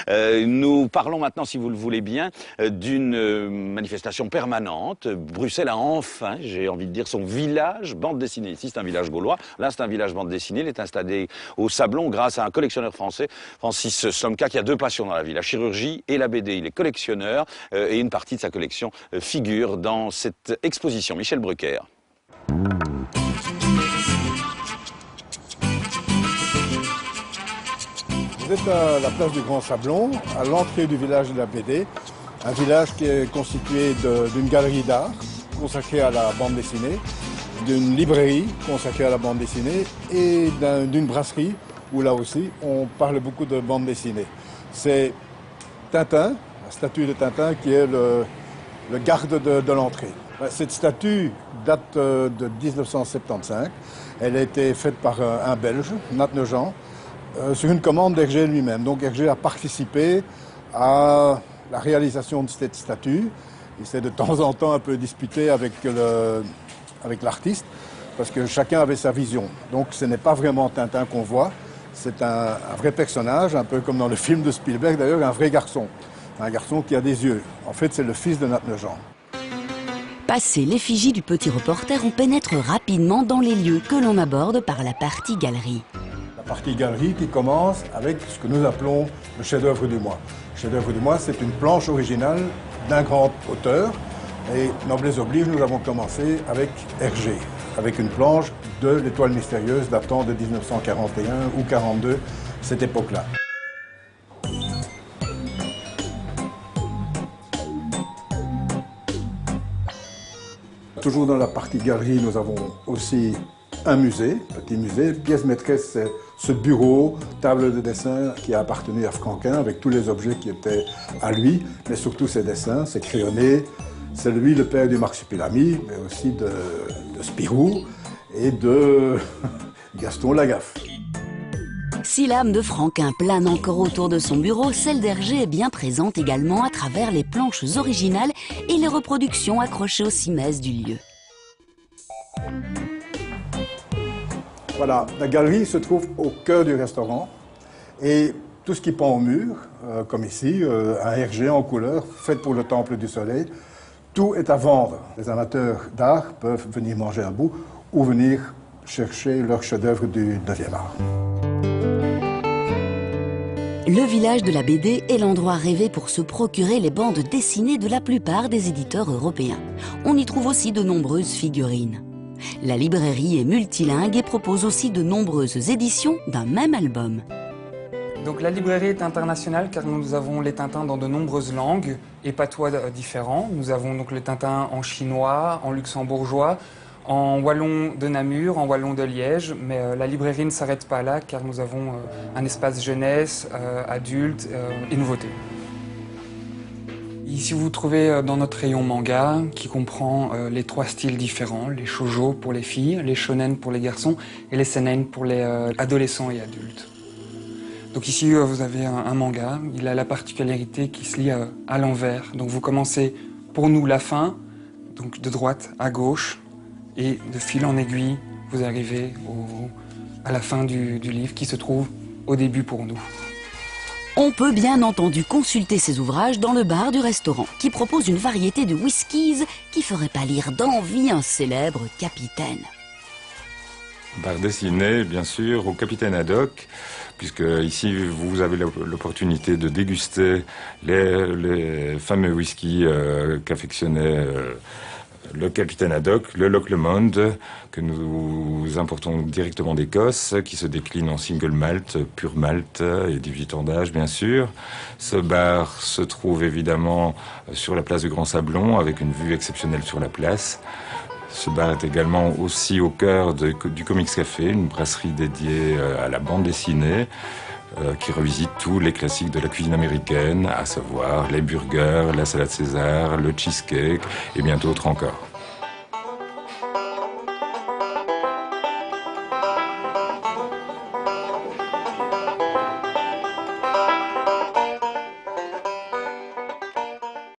Nous parlons maintenant, si vous le voulez bien, d'une manifestation permanente. Bruxelles a enfin, j'ai envie de dire, son village bande dessinée. Ici, c'est un village gaulois. Là, c'est un village bande dessinée. Il est installé au Sablon grâce à un collectionneur français, Francis Slomka, qui a deux passions dans la vie, la chirurgie et la BD. Il est collectionneur et une partie de sa collection figure dans cette exposition. Michel Brucker. Vous êtes à la place du Grand Sablon, à l'entrée du village de la BD, un village qui est constitué d'une galerie d'art consacrée à la bande dessinée, d'une librairie consacrée à la bande dessinée et d'une brasserie où là aussi on parle beaucoup de bande dessinée. C'est Tintin, la statue de Tintin qui est le garde de l'entrée. Cette statue date de 1975. Elle a été faite par un Belge, Nat Nejean, sur une commande d'Hergé lui-même. Donc Hergé a participé à la réalisation de cette statue. Il s'est de temps en temps un peu disputé avec l'artiste, parce que chacun avait sa vision. Donc ce n'est pas vraiment Tintin qu'on voit, c'est un vrai personnage, un peu comme dans le film de Spielberg d'ailleurs, un vrai garçon. Un garçon qui a des yeux. En fait, c'est le fils de Nat Nejean. Passé l'effigie du petit reporter, on pénètre rapidement dans les lieux que l'on aborde par la partie galerie. La partie galerie qui commence avec ce que nous appelons le chef-d'œuvre du mois. Le chef-d'œuvre du mois, c'est une planche originale d'un grand auteur. Et noblesse oblige, nous avons commencé avec Hergé, avec une planche de l'Étoile mystérieuse datant de 1941 ou 42, cette époque-là. Toujours dans la partie galerie, nous avons aussi un musée, petit musée. Pièce maîtresse, c'est ce bureau, table de dessin qui a appartenu à Franquin avec tous les objets qui étaient à lui, mais surtout ses dessins, ses crayonnés. C'est lui le père du Marsupilami, mais aussi de Spirou et de Gaston Lagaffe. Si l'âme de Franquin plane encore autour de son bureau, celle d'Hergé est bien présente également à travers les planches originales et les reproductions accrochées aux cimaises du lieu. Voilà, la galerie se trouve au cœur du restaurant et tout ce qui pend au mur, comme ici, un Hergé en couleur, fait pour le Temple du Soleil, tout est à vendre. Les amateurs d'art peuvent venir manger un bout ou venir chercher leur chef-d'œuvre du 9e art. Le village de la BD est l'endroit rêvé pour se procurer les bandes dessinées de la plupart des éditeurs européens. On y trouve aussi de nombreuses figurines. La librairie est multilingue et propose aussi de nombreuses éditions d'un même album. Donc la librairie est internationale car nous avons les Tintins dans de nombreuses langues et patois différents. Nous avons donc les Tintins en chinois, en luxembourgeois, en wallon de Namur, en wallon de Liège, mais la librairie ne s'arrête pas là car nous avons un espace jeunesse, adulte et nouveautés. Ici vous trouvez dans notre rayon manga qui comprend les 3 styles différents, les shoujo pour les filles, les shonen pour les garçons et les seinen pour les adolescents et adultes. Donc ici vous avez un manga, il a la particularité qu'il se lit à l'envers. Donc vous commencez pour nous la fin, donc de droite à gauche, et de fil en aiguille, vous arrivez à la fin du livre qui se trouve au début pour nous. On peut bien entendu consulter ces ouvrages dans le bar du restaurant, qui propose une variété de whiskies qui ferait pâlir d'envie un célèbre capitaine. Bar dessiné, bien sûr, au Capitaine Haddock, puisque ici vous avez l'opportunité de déguster les fameux whiskies qu'affectionnait le Capitaine Haddock, le Loch Lomond, que nous importons directement d'Écosse, qui se décline en single malt, pur malt et 18 ans d'âge, bien sûr. Ce bar se trouve évidemment sur la place du Grand Sablon, avec une vue exceptionnelle sur la place. Ce bar est également aussi au cœur du Comics Café, une brasserie dédiée à la bande dessinée, qui revisite tous les classiques de la cuisine américaine, à savoir les burgers, la salade César, le cheesecake et bien d'autres encore.